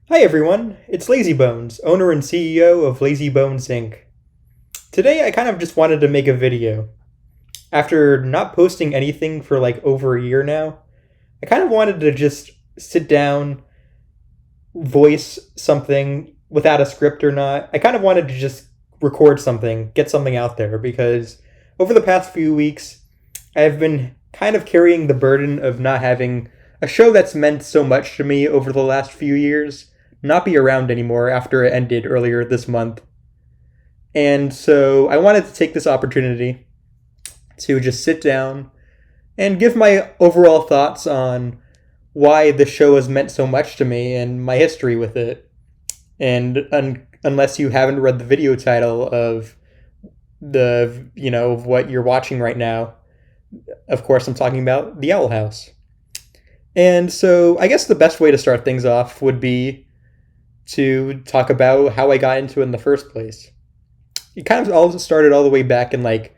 Hi everyone, it's Lazybones, owner and CEO of Lazybones Inc. Today I kind of just wanted to make a video. After not posting anything for like over a year now, I kind of wanted to just sit down, voice something without a script or not. I kind of wanted to just record something, get something out there because over the past few weeks, I've been kind of carrying the burden of not having a show that's meant so much to me over the last few years not be around anymore after it ended earlier this month. And so I wanted to take this opportunity to just sit down and give my overall thoughts on why the show has meant so much to me and my history with it. And unless you haven't read the video title of of what you're watching right now, of course I'm talking about The Owl House. And so I guess the best way to start things off would be to talk about how I got into it in the first place. It kind of all started all the way back in like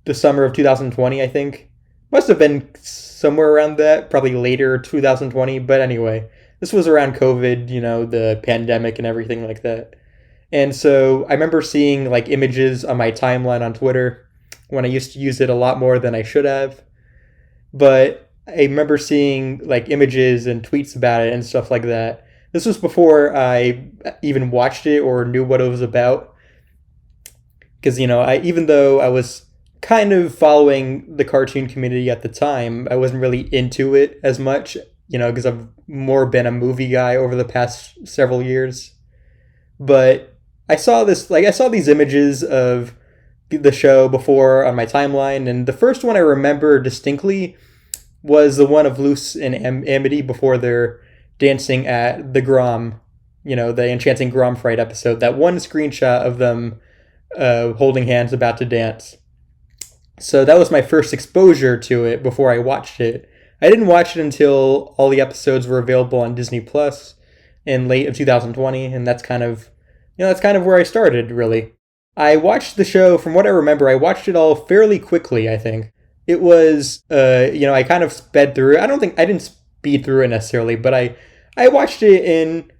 the summer of 2020, I think. Must have been somewhere around that, probably later 2020, but anyway, this was around COVID, the pandemic and everything like that. And so I remember seeing like images on my timeline on Twitter when I used to use it a lot more than I should have. But I remember seeing like images and tweets about it and stuff like that. This was before I even watched it or knew what it was about. Because, I even though I was kind of following the cartoon community at the time, I wasn't really into it as much, because I've more been a movie guy over the past several years. But I saw these images of the show before on my timeline, and the first one I remember distinctly was the one of Luce and Amity before they're dancing at the Grom, the Enchanting Grom Fright episode. That one screenshot of them holding hands about to dance. So that was my first exposure to it before I watched it. I didn't watch it until all the episodes were available on Disney Plus in late of 2020, and that's kind of where I started, really. I watched the show, from what I remember, I watched it all fairly quickly, I think. It was, I kind of sped through it. I didn't speed through it necessarily, but I watched it in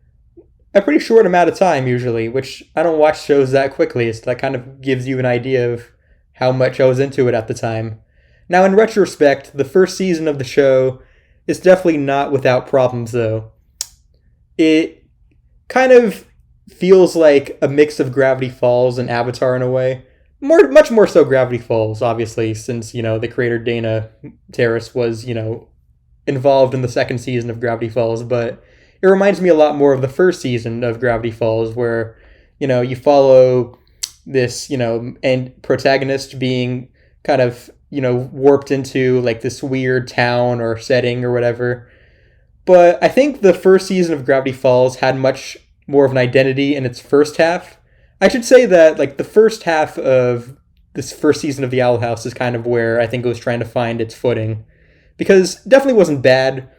a pretty short amount of time usually, which I don't watch shows that quickly. So that kind of gives you an idea of how much I was into it at the time. Now, in retrospect, the first season of the show is definitely not without problems, though. It kind of feels like a mix of Gravity Falls and Avatar in a way. Much more so Gravity Falls, obviously, since, the creator Dana Terrace was, involved in the second season of Gravity Falls, but it reminds me a lot more of the first season of Gravity Falls, where, you follow this, and protagonist being kind of, warped into like this weird town or setting or whatever. But I think the first season of Gravity Falls had much more of an identity in its first half. I should say that like the first half of this first season of The Owl House is kind of where I think it was trying to find its footing. Because it definitely wasn't bad,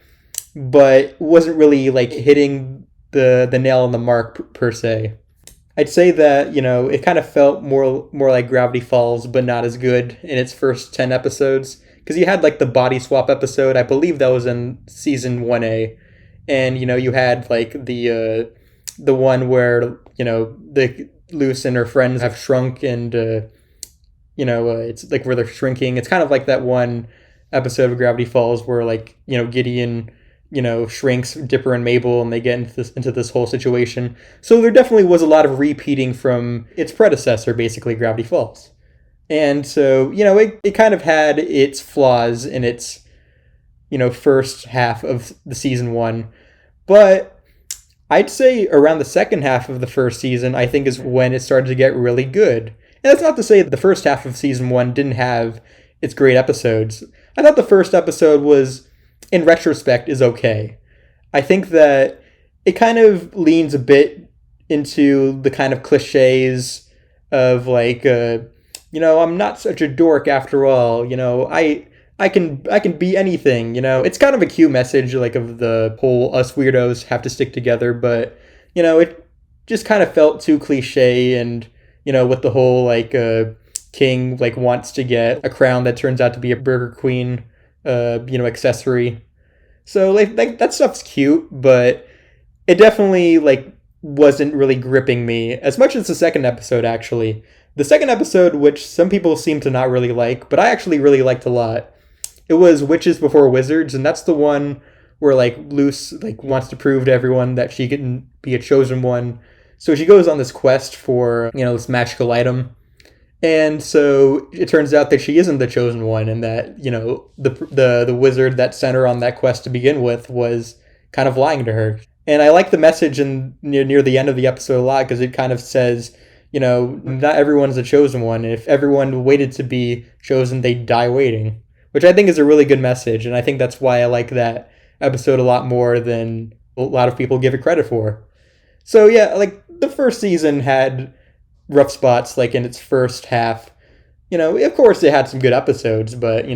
but wasn't really like hitting the nail on the mark per se. I'd say that, it kind of felt more like Gravity Falls, but not as good in its first 10 episodes. Because you had like the body swap episode, I believe that was in season 1A. And, you had like the one where, the Luce and her friends have shrunk and, it's like where they're shrinking. It's kind of like that one episode of Gravity Falls where like, Gideon, shrinks Dipper and Mabel and they get into this whole situation. So there definitely was a lot of repeating from its predecessor, basically Gravity Falls. And so, it kind of had its flaws in its, first half of the season one. But I'd say around the second half of the first season, I think is when it started to get really good. And that's not to say that the first half of season one didn't have its great episodes. I thought the first episode was, in retrospect, is okay. I think that it kind of leans a bit into the kind of cliches of like, I'm not such a dork after all. I can be anything. It's kind of a cute message, like of the whole us weirdos have to stick together, but it just kind of felt too cliche, and with the whole like King like wants to get a crown that turns out to be a Burger Queen, accessory. So like that stuff's cute, but it definitely like wasn't really gripping me as much as the second episode actually. The second episode, which some people seem to not really like, but I actually really liked a lot. It was Witches Before Wizards, and that's the one where like Luce like wants to prove to everyone that she can be a chosen one. So she goes on this quest for, this magical item. And so it turns out that she isn't the chosen one, and that the wizard that sent her on that quest to begin with was kind of lying to her. And I like the message in near the end of the episode a lot because it kind of says, not everyone's a chosen one. If everyone waited to be chosen, they'd die waiting, which I think is a really good message, and I think that's why I like that episode a lot more than a lot of people give it credit for. So yeah, like the first season had rough spots, like in its first half. Of course it had some good episodes, but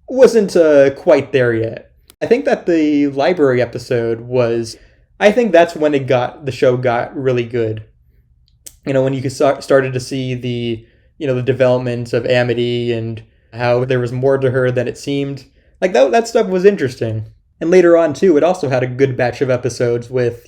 wasn't quite there yet. I think that the library episode was. I think that's when the show got really good. When you started to see the development of Amity and how there was more to her than it seemed. Like that stuff was interesting. And later on too, it also had a good batch of episodes with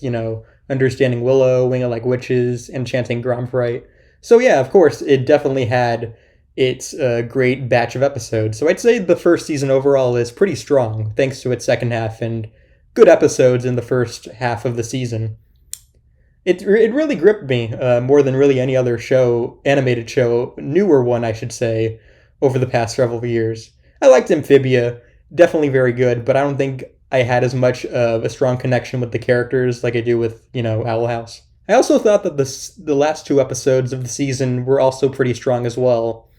Understanding Willow, Wing of Like Witches, Enchanting Gromfrite. So yeah, of course, it definitely had its great batch of episodes. So I'd say the first season overall is pretty strong, thanks to its second half and good episodes in the first half of the season. It really gripped me more than really any other animated show, newer one I should say, over the past several years. I liked Amphibia, definitely very good, but I don't think I had as much of a strong connection with the characters like I do with, Owl House. I also thought that the last two episodes of the season were also pretty strong as well.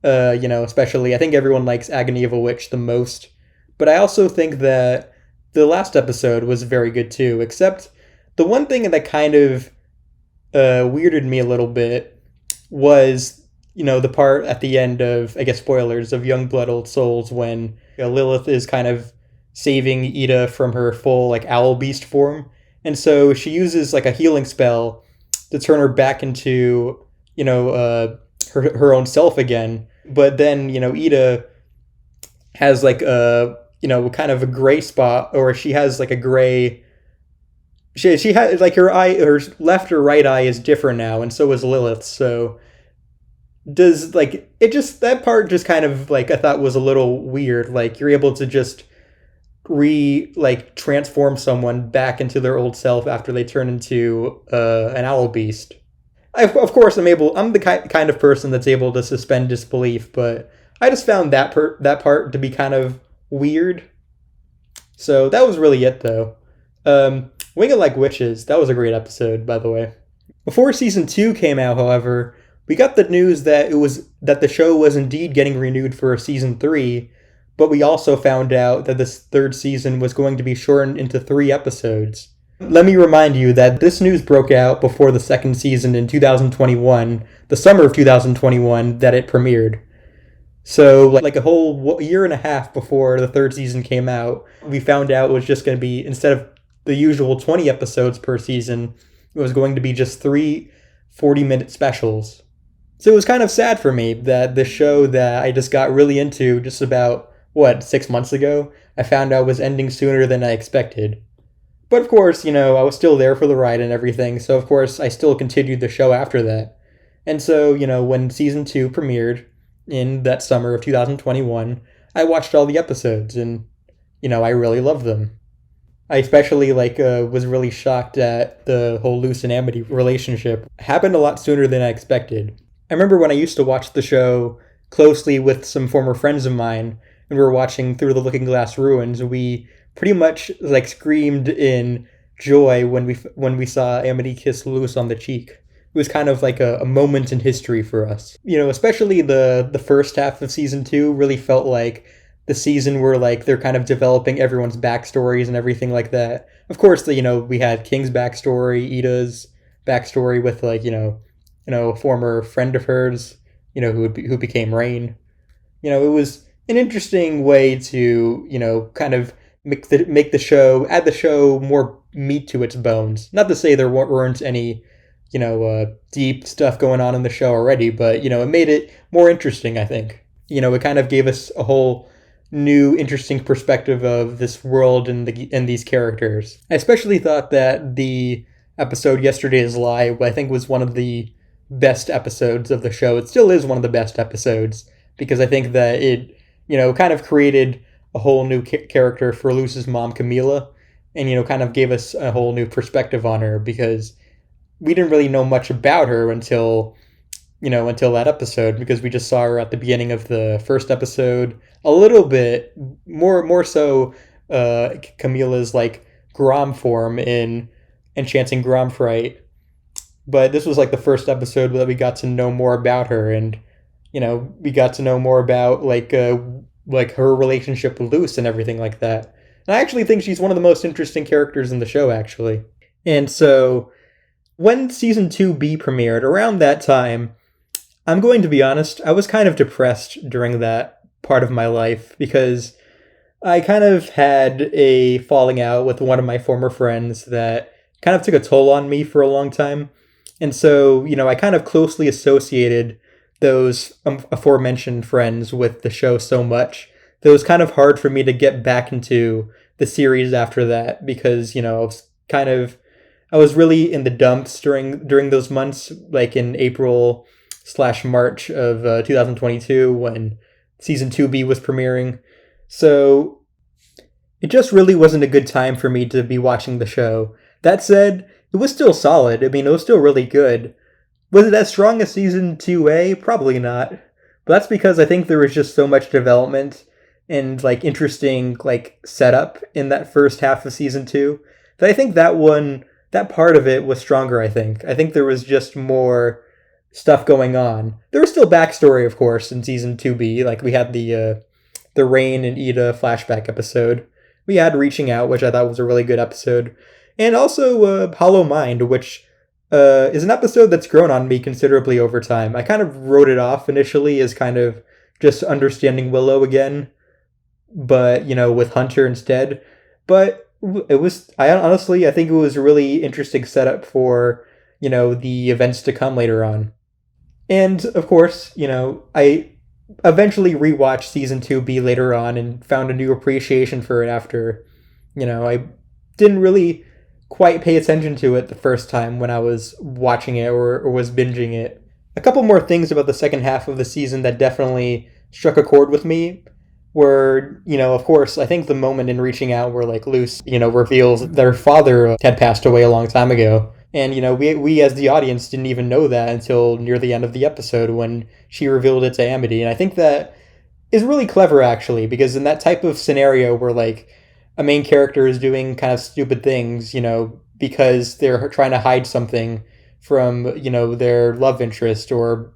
Especially, I think everyone likes Agony of a Witch the most, but I also think that the last episode was very good too, except the one thing that kind of weirded me a little bit was, the part at the end of, I guess, spoilers, of Young Blood Old Souls when Lilith is kind of saving Ida from her full, like, owl beast form. And so she uses, like, a healing spell to turn her back into, her own self again. But then, Ida has, like, kind of a gray spot, or she has, like, a gray... She had, like, her left or right eye is different now, and so is Lilith, so does, like, it just, that part just kind of, like, I thought was a little weird, like, you're able to just transform someone back into their old self after they turn into an owl beast. Of course, I'm the kind of person that's able to suspend disbelief, but I just found that part to be kind of weird. So that was really it, though. Wing of Like Witches, that was a great episode, by the way. Before season 2 came out, however, we got the news that the show was indeed getting renewed for a season 3, but we also found out that this third season was going to be shortened into 3 episodes. Let me remind you that this news broke out before the second season in 2021, the summer of 2021, that it premiered. So, like a whole year and a half before the third season came out, we found out it was just going to be, instead of the usual 20 episodes per season, it was going to be just 3 40-minute specials. So it was kind of sad for me that this show that I just got really into just about, 6 months ago, I found out was ending sooner than I expected. But of course, I was still there for the ride and everything, so of course I still continued the show after that. And so, when season 2 premiered in that summer of 2021, I watched all the episodes and, I really loved them. I especially was really shocked at the whole Luce and Amity relationship. It happened a lot sooner than I expected. I remember when I used to watch the show closely with some former friends of mine, and we were watching Through the Looking Glass Ruins, we pretty much screamed in joy when we saw Amity kiss Luce on the cheek. It was kind of like a moment in history for us. Especially the first half of season 2 really felt like the season where they're kind of developing everyone's backstories and everything like that. Of course, we had King's backstory, Ida's backstory with a former friend of hers, who became Rain. It was an interesting way to kind of make the show, add the show more meat to its bones. Not to say there weren't any deep stuff going on in the show already, but it made it more interesting. I think it kind of gave us a whole new, interesting perspective of this world and these characters. I especially thought that the episode Yesterday's Lie, I think, was one of the best episodes of the show. It still is one of the best episodes because I think that it, kind of created a whole new character for Luz's mom, Camila, and, kind of gave us a whole new perspective on her because we didn't really know much about her until that episode because we just saw her at the beginning of the first episode. A little bit more so Camila's like Grom form in Enchanting Gromfright. But this was like the first episode that we got to know more about her, and we got to know more about like her relationship with Luz and everything like that. And I actually think she's one of the most interesting characters in the show, actually. And so when season 2B premiered around that time, I'm going to be honest, I was kind of depressed during that part of my life because I kind of had a falling out with one of my former friends that kind of took a toll on me for a long time. And so, I kind of closely associated those aforementioned friends with the show so much that it was kind of hard for me to get back into the series after that because, I was really in the dumps during those months, like in April/March of 2022 when season 2B was premiering. So it just really wasn't a good time for me to be watching the show. That said, it was still solid. I mean, it was still really good. Was it as strong as season 2A? Probably not. But that's because I think there was just so much development and like interesting like setup in that first half of season 2 that I think that part of it was stronger, I think. I think there was just more stuff going on. There was still backstory, of course, in season 2B. Like we had the Rain and Ida flashback episode. We had Reaching Out, which I thought was a really good episode. And also Hollow Mind, which is an episode that's grown on me considerably over time. I kind of wrote it off initially as kind of just understanding Willow again, but, with Hunter instead. But I think it was a really interesting setup for, the events to come later on. And, of course, I eventually rewatched season 2B later on and found a new appreciation for it after, I didn't really quite pay attention to it the first time when I was watching it or was binging it. A couple more things about the second half of the season that definitely struck a chord with me were, of course, I think the moment in Reaching Out where like Luz, reveals that her father had passed away a long time ago. And, we as the audience didn't even know that until near the end of the episode when she revealed it to Amity. And I think that is really clever, actually, because in that type of scenario where, like, a main character is doing kind of stupid things, because they're trying to hide something from, their love interest or,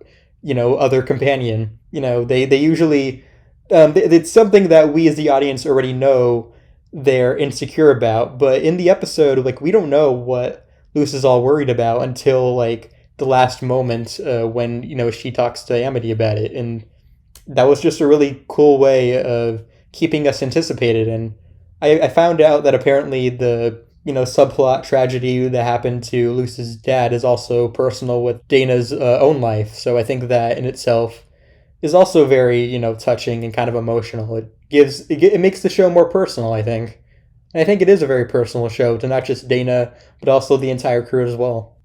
other companion, they usually, it's something that we as the audience already know they're insecure about. But in the episode, like, we don't know what Luz is all worried about until like the last moment when she talks to Amity about it, and that was just a really cool way of keeping us anticipated. And I found out that apparently the subplot tragedy that happened to Luz's dad is also personal with Dana's own life. So I think that in itself is also very touching and kind of emotional. It makes the show more personal, I think. And I think it is a very personal show to not just Dana, but also the entire crew as well.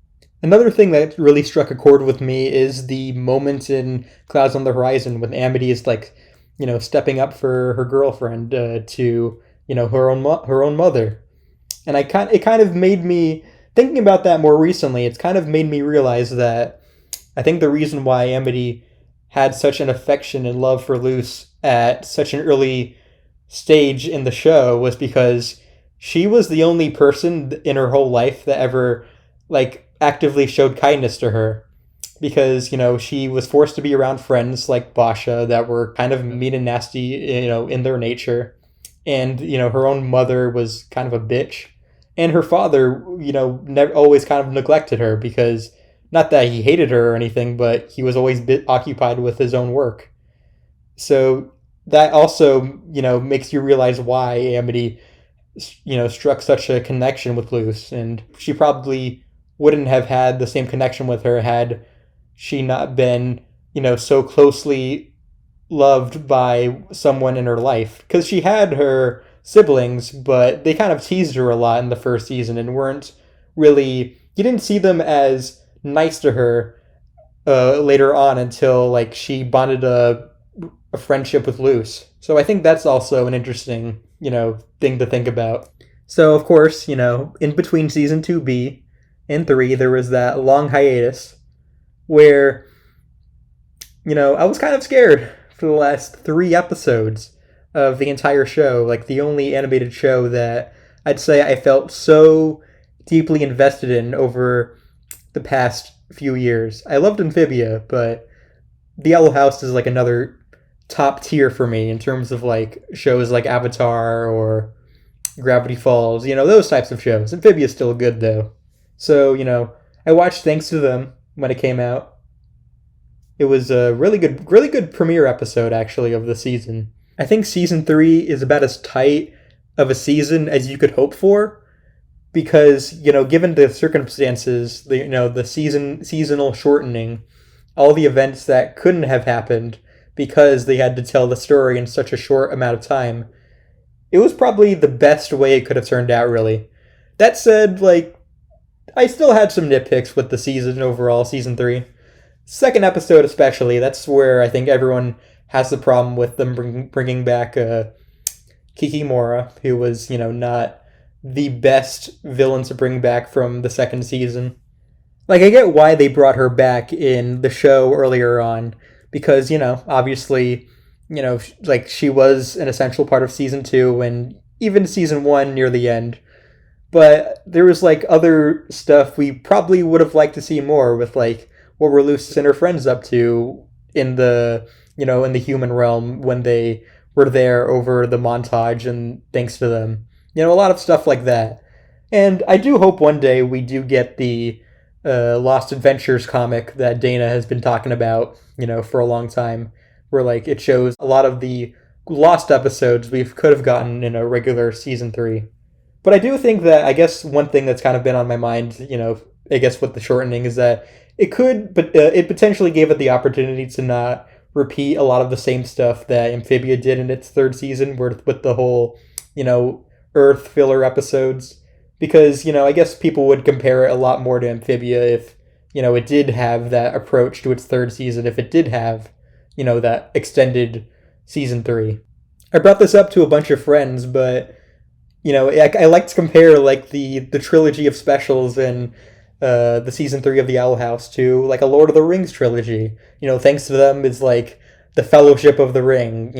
Another thing that really struck a chord with me is the moment in Clouds on the Horizon when Amity is like, stepping up for her girlfriend to, her own mother. And it kind of made me, thinking about that more recently, it's kind of made me realize that I think the reason why Amity had such an affection and love for Luz at such an early stage in the show was because she was the only person in her whole life that ever like actively showed kindness to her, because she was forced to be around friends like Basha that were kind of mean and nasty in their nature, and her own mother was kind of a bitch, and her father never always kind of neglected her because not that he hated her or anything, but he was always occupied with his own work. So that also, makes you realize why Amity, struck such a connection with Luz. And she probably wouldn't have had the same connection with her had she not been, so closely loved by someone in her life. Because she had her siblings, but they kind of teased her a lot in the first season and weren't really. You didn't see them as nice to her later on until like she bonded a friendship with Luce. So I think that's also an interesting, thing to think about. So of course, in between season 2B and 3, there was that long hiatus where, I was kind of scared for the last 3 episodes of the entire show, like the only animated show that I'd say I felt so deeply invested in over the past few years. I loved Amphibia, but The Owl House is like another top tier for me in terms of like shows like Avatar or Gravity Falls, those types of shows. Amphibia's still good though. So, I watched Thanks to Them when it came out. It was a really good premiere episode actually of the season. I think season 3 is about as tight of a season as you could hope for because, given the circumstances, the seasonal shortening, all the events that couldn't have happened because they had to tell the story in such a short amount of time, it was probably the best way it could have turned out, really. That said, like, I still had some nitpicks with the season overall, season 3. Second episode especially, that's where I think everyone has the problem with them bringing back Kikimora, who was, not the best villain to bring back from the second season. Like, I get why they brought her back in the show earlier on, because, obviously, like, she was an essential part of season 2 and even season 1 near the end. But there was, like, other stuff we probably would have liked to see more with, like, what were Luce and her friends up to in the, in the human realm when they were there over the montage and Thanks to Them. A lot of stuff like that. And I do hope one day we do get the Lost Adventures comic that Dana has been talking about, for a long time, where like it shows a lot of the lost episodes we could have gotten in a regular season 3. But I do think that I guess one thing that's kind of been on my mind, I guess with the shortening is that it potentially gave it the opportunity to not repeat a lot of the same stuff that Amphibia did in its third season, with the whole, Earth filler episodes. Because, I guess people would compare it a lot more to Amphibia if, it did have that approach to its third season, if it did have, that extended season 3. I brought this up to a bunch of friends, but, I like to compare, like, the trilogy of specials in the season 3 of The Owl House to, like, a Lord of the Rings trilogy. Thanks to Them is, like, the Fellowship of the Ring,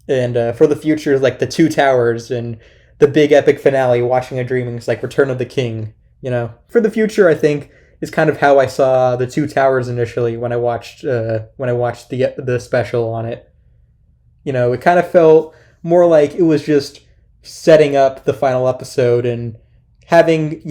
and for the future is, like, the Two Towers, and the big epic finale, Watching and Dreaming, is like Return of the King, For the future, I think, is kind of how I saw the Two Towers initially when I watched the special on it. It kind of felt more like it was just setting up the final episode and having,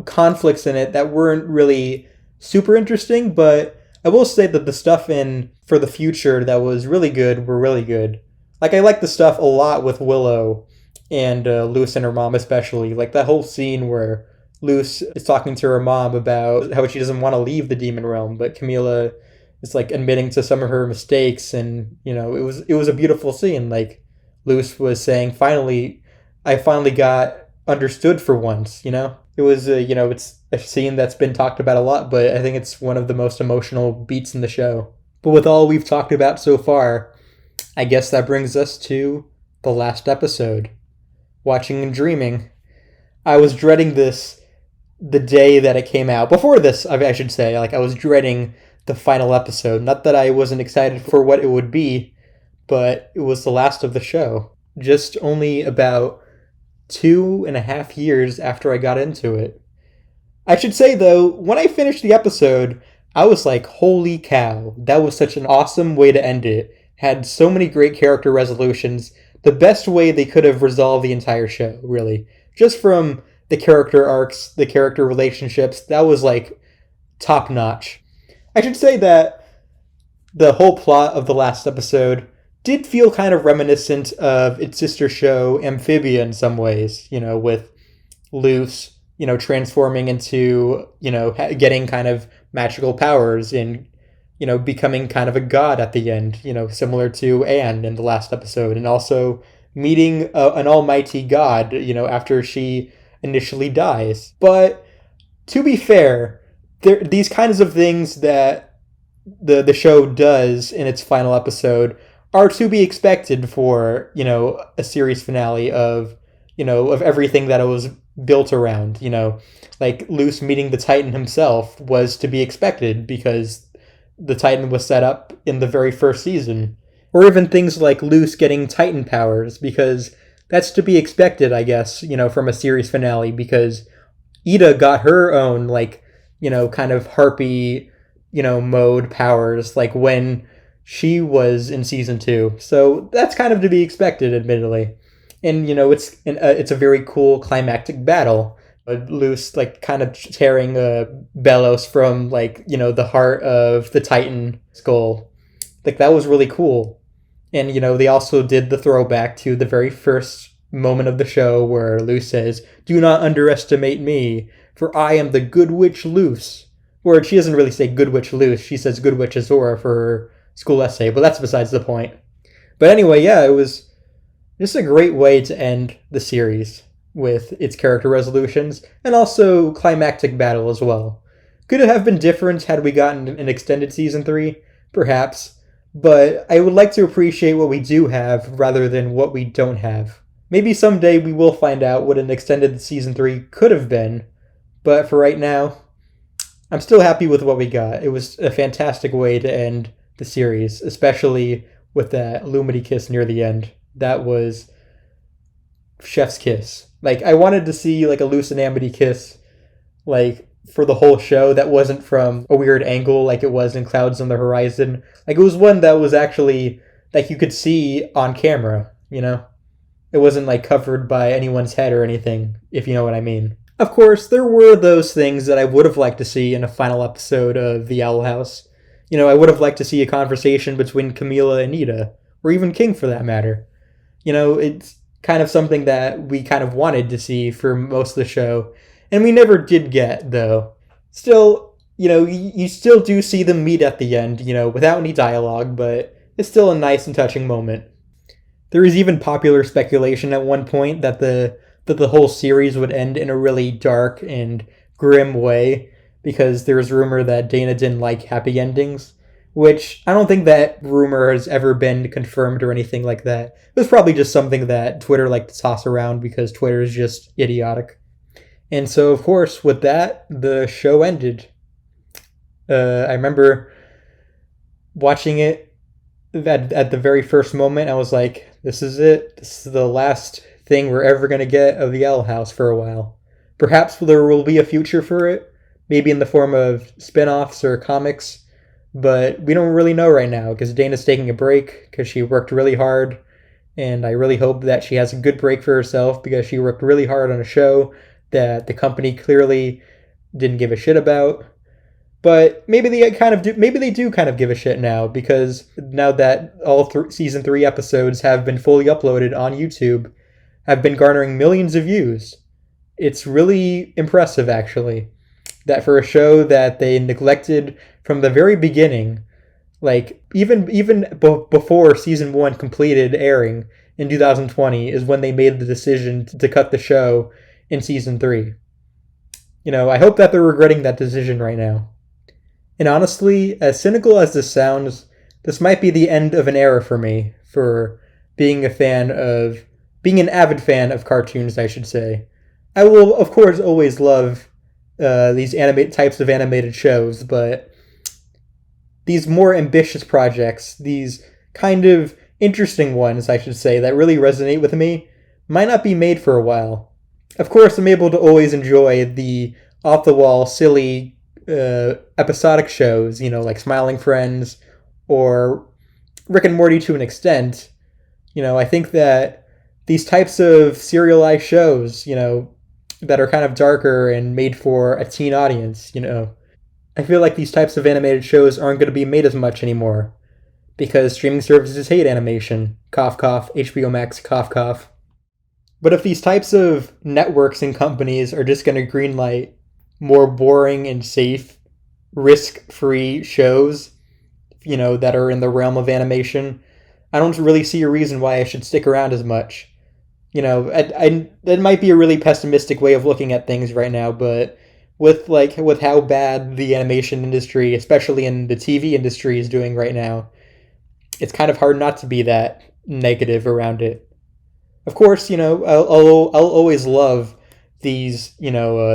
conflicts in it that weren't really super interesting, but I will say that the stuff in For the Future that was really good were really good. Like, I like the stuff a lot with Willow and Luce and her mom especially. Like, that whole scene where Luce is talking to her mom about how she doesn't want to leave the demon realm, but Camila is, like, admitting to some of her mistakes, and, it was a beautiful scene. Like, Luce was saying, I finally got understood for once, It was, it's a scene that's been talked about a lot, but I think it's one of the most emotional beats in the show. But with all we've talked about so far, I guess that brings us to the last episode, Watching and Dreaming. I was dreading this the day that it came out. Before this, I should say, like, I was dreading the final episode. Not that I wasn't excited for what it would be, but it was the last of the show. Just only about 2.5 years after I got into it. I should say, though, when I finished the episode, I was like, holy cow, that was such an awesome way to end it. Had so many great character resolutions. The best way they could have resolved the entire show, really. Just from the character arcs, the character relationships, that was like top notch. I should say that the whole plot of the last episode did feel kind of reminiscent of its sister show Amphibia in some ways, with Luce, transforming into, getting kind of magical powers and becoming kind of a god at the end, similar to Anne in the last episode, and also meeting an almighty god, after she initially dies. But to be fair, these kinds of things that the show does in its final episode are to be expected for, a series finale of everything that it was built around, like Luce meeting the Titan himself was to be expected because the Titan was set up in the very first season. Or even things like Luce getting Titan powers, because that's to be expected, I guess, from a series finale, because Ida got her own, like, kind of harpy, mode powers, like when she was in season 2. So that's kind of to be expected, admittedly. And, it's a very cool climactic battle. Luce, like, kind of tearing Belos from, like, the heart of the Titan skull. Like, that was really cool. And, they also did the throwback to the very first moment of the show where Luce says, "Do not underestimate me, for I am the Good Witch Luce." Or she doesn't really say Good Witch Luce, she says Good Witch Azura for her school essay, but that's besides the point. But anyway, yeah, it was just a great way to end the series with its character resolutions and also climactic battle as well. Could it have been different had we gotten an extended season 3? Perhaps. But I would like to appreciate what we do have rather than what we don't have. Maybe someday we will find out what an extended season 3 could have been, but for right now, I'm still happy with what we got. It was a fantastic way to end the series, especially with that Lumity kiss near the end. That was chef's kiss. Like, I wanted to see like a Luce and Amity kiss, like, for the whole show that wasn't from a weird angle like it was in Clouds on the Horizon. Like, it was one that was actually, like, you could see on camera, It wasn't, like, covered by anyone's head or anything, if you know what I mean. Of course, there were those things that I would have liked to see in a final episode of The Owl House. I would have liked to see a conversation between Camila and Ida, or even King for that matter. It's kind of something that we kind of wanted to see for most of the show, and we never did get, though. Still, you still do see them meet at the end, without any dialogue, but it's still a nice and touching moment. There is even popular speculation at one point that the whole series would end in a really dark and grim way, because there's rumor that Dana didn't like happy endings, which I don't think that rumor has ever been confirmed or anything like that. It was probably just something that Twitter liked to toss around because Twitter is just idiotic. And so, of course, with that, the show ended. I remember watching it at the very first moment. I was like, this is it. This is the last thing we're ever going to get of the Owl House for a while. Perhaps there will be a future for it, maybe in the form of spin-offs or comics, but we don't really know right now because Dana's taking a break because she worked really hard, and I really hope that she has a good break for herself because she worked really hard on a show that the company clearly didn't give a shit about. But maybe they do kind of give a shit now, because now that all season 3 episodes have been fully uploaded on YouTube, have been garnering millions of views. It's really impressive, actually, that for a show that they neglected from the very beginning, like even before season 1 completed airing in 2020 is when they made the decision to cut the show in season 3. I hope that they're regretting that decision right now. And honestly, as cynical as this sounds, this might be the end of an era for me, for being an avid fan of cartoons, I should say. I will, of course, always love these types of animated shows, but these more ambitious projects, these kind of interesting ones, I should say, that really resonate with me, might not be made for a while. Of course, I'm able to always enjoy the off-the-wall, silly, episodic shows, like Smiling Friends or Rick and Morty to an extent. I think that these types of serialized shows, that are kind of darker and made for a teen audience, I feel like these types of animated shows aren't going to be made as much anymore because streaming services hate animation. Cough, cough. HBO Max, cough, cough. But if these types of networks and companies are just going to greenlight more boring and safe, risk-free shows that are in the realm of animation, I don't really see a reason why I should stick around as much. That might be a really pessimistic way of looking at things right now, but with how bad the animation industry, especially in the TV industry, is doing right now, it's kind of hard not to be that negative around it. Of course, I'll always love these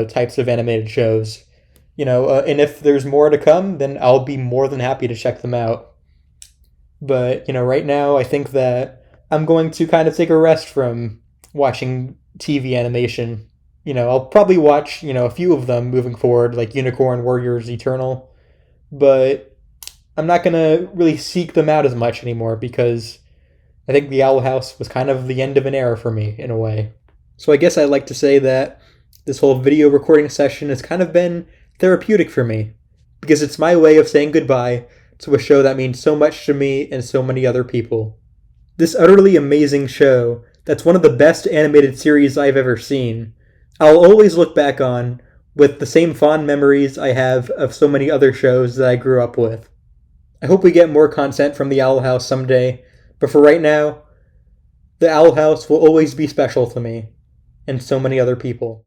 types of animated shows. And if there's more to come, then I'll be more than happy to check them out. But right now, I think that I'm going to kind of take a rest from watching TV animation. I'll probably watch a few of them moving forward, like Unicorn Warriors Eternal, but I'm not gonna really seek them out as much anymore because I think the Owl House was kind of the end of an era for me in a way. So I guess I'd like to say that this whole video recording session has kind of been therapeutic for me because it's my way of saying goodbye to a show that means so much to me and so many other people. This utterly amazing show that's one of the best animated series I've ever seen, I'll always look back on with the same fond memories I have of so many other shows that I grew up with. I hope we get more content from the Owl House someday, but for right now, the Owl House will always be special to me and so many other people.